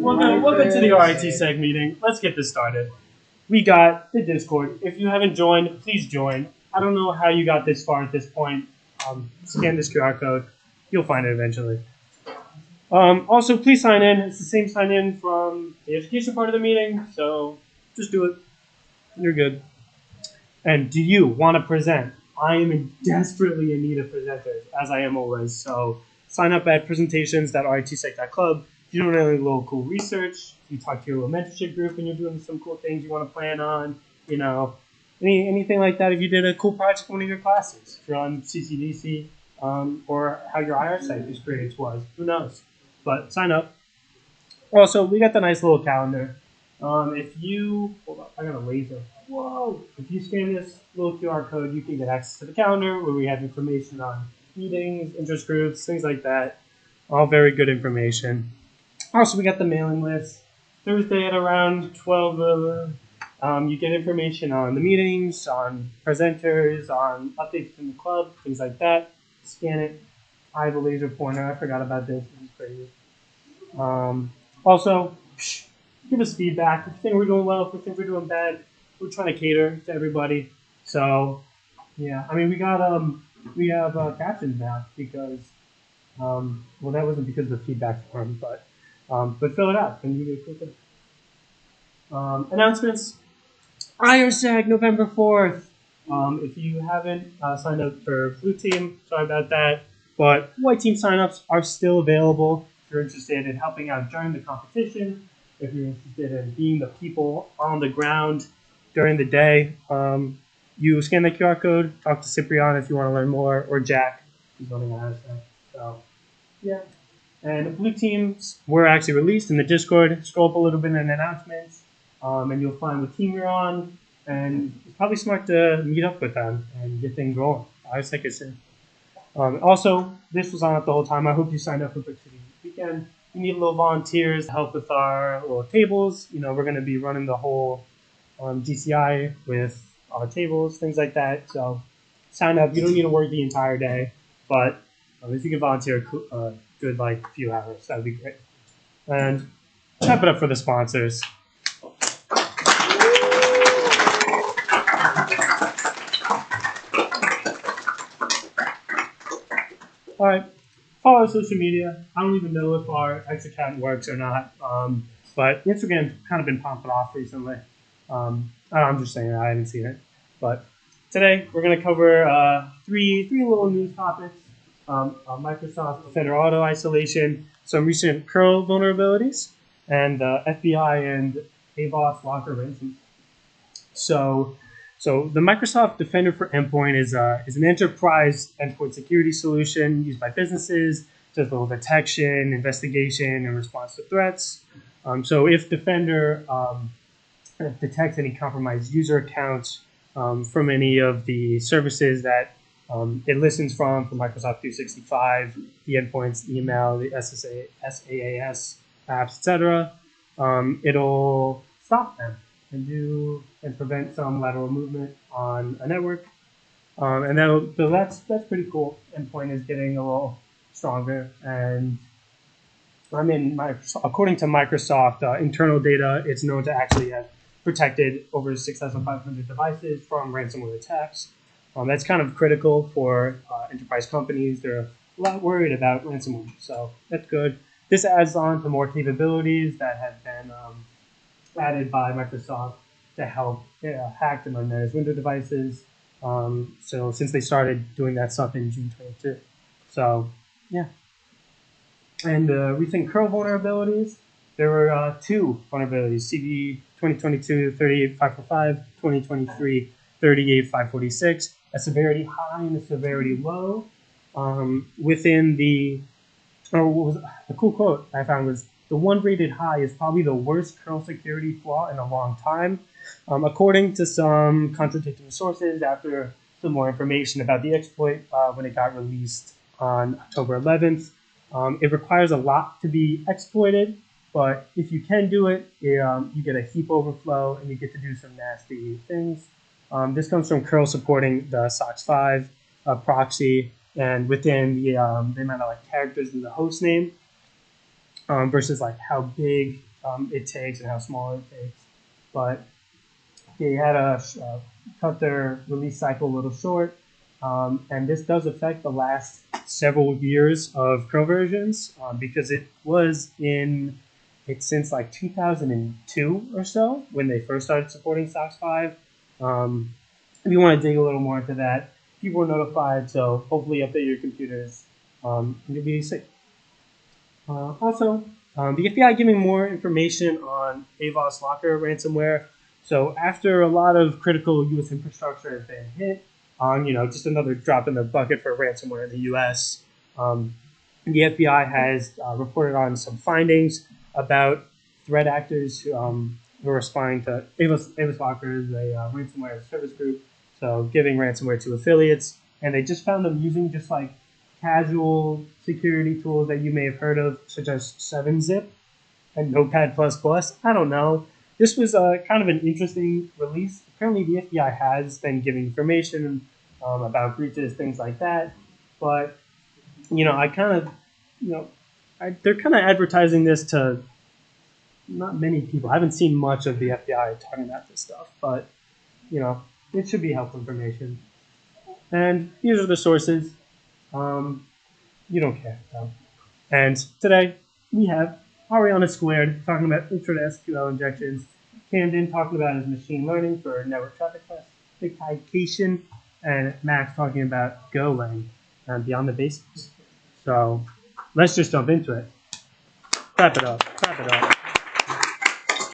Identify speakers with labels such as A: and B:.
A: Welcome to the RITSEC meeting. Let's get this started. We got the Discord. If you haven't joined, please join. I don't know how you got this far at this point. Scan this QR code. You'll find it eventually. Also, please sign in. It's the same sign in from the education part of the meeting, so just do it. You're good. And do you want to present? I am desperately in need of presenters, as I am always. So sign up at presentations.ritsec.club. If you're doing any local research, you talk to your little mentorship group and you're doing some cool things you want to plan on, anything like that. If you did a cool project in one of your classes, if you're on CCDC, or how your RITSEC experience was, who knows? But sign up. Also, we got the nice little calendar. If you, hold up, I got a laser. Whoa! If you scan this little QR code, you can get access to the calendar where we have information on meetings, interest groups, things like that. All very good information. Also, we got the mailing list. Thursday at around 12, you get information on the meetings, on presenters, on updates from the club, things like that. Scan it. I have a laser pointer. I forgot about this. This is crazy. Also, give us feedback. If you think we're doing well, if you think we're doing bad, we're trying to cater to everybody. So, yeah. I mean, we have captions now because, well, that wasn't because of the feedback form, but fill it out and you get a quick announcements. RITSEC, November 4th. If you haven't signed up for Blue Team, sorry about that. But White Team signups are still available if you're interested in helping out during the competition, if you're interested in being the people on the ground during the day. You scan the QR code, talk to Cyprian if you want to learn more, or Jack, who's running RITSEC. So, yeah. And Blue Teams were actually released in the Discord. Scroll up a little bit in announcements, and you'll find what team you're on. And it's probably smart to meet up with them and get things rolling. RITSEC is in. Also, this was on up the whole time. I hope you signed up for Brick City Weekend. We need little volunteers to help with our little tables. We're going to be running the whole GCI with our tables, things like that. So sign up. You don't need to work the entire day, but if you can volunteer a good few hours, that would be great. And clap it up for the sponsors. All right, follow our social media. I don't even know if our X account works or not, but Instagram's kind of been popping off recently. I'm just saying, I haven't seen it. But today, we're going to cover three little news topics. Microsoft Defender Auto Isolation, some recent curl vulnerabilities, and FBI and AVOS locker ransom. So the Microsoft Defender for Endpoint is an enterprise endpoint security solution used by businesses to do detection, investigation, and response to threats. So if Defender detects any compromised user accounts from any of the services that it listens from Microsoft 365, the endpoints, email, the SaaS apps, etc., it'll stop them and prevent some lateral movement on a network. And that's pretty cool. Endpoint is getting a little stronger, and according to Microsoft internal data, it's known to actually have protected over 6,500 devices from ransomware attacks. That's kind of critical for enterprise companies. They're a lot worried about ransomware, so that's good. This adds on to more capabilities that have been added by Microsoft to help hack and unmanaged Windows devices. So since they started doing that stuff in June 22. So, yeah. And recent curl vulnerabilities, there were two vulnerabilities, CV 2022-38545, 2023-38546, a severity high and a severity low. Within the cool quote I found was, the one rated high is probably the worst curl security flaw in a long time. According to some contradicting sources, after some more information about the exploit when it got released on October 11th, it requires a lot to be exploited, but if you can do it, you get a heap overflow and you get to do some nasty things. This comes from curl supporting the SOC 5 proxy, and within the amount of characters in the host name versus how big it takes and how small it takes. But they had to cut their release cycle a little short, and this does affect the last several years of Crow versions because it's since like 2002 or so when they first started supporting SOX 5. If you want to dig a little more into that, people were notified, so hopefully update your computers and you'll be safe. Also, the FBI giving more information on AVOS Locker ransomware. So after a lot of critical U.S. infrastructure has been hit, just another drop in the bucket for ransomware in the U.S., the FBI has reported on some findings about threat actors who are responding to AVOS Locker is a ransomware service group, so giving ransomware to affiliates, and they just found them using just like casual security tools that you may have heard of, such as 7-Zip and Notepad++. I don't know. This was kind of an interesting release. Apparently, the FBI has been giving information about breaches, things like that. But, they're kind of advertising this to not many people. I haven't seen much of the FBI talking about this stuff, but, it should be helpful information. And these are the sources. You don't care, though. And today, we have Ariana Squared talking about intro to SQL injections, Camden talking about his machine learning for network traffic classification, and Max talking about Golang and beyond the basics. So let's just jump into it. Clap it up.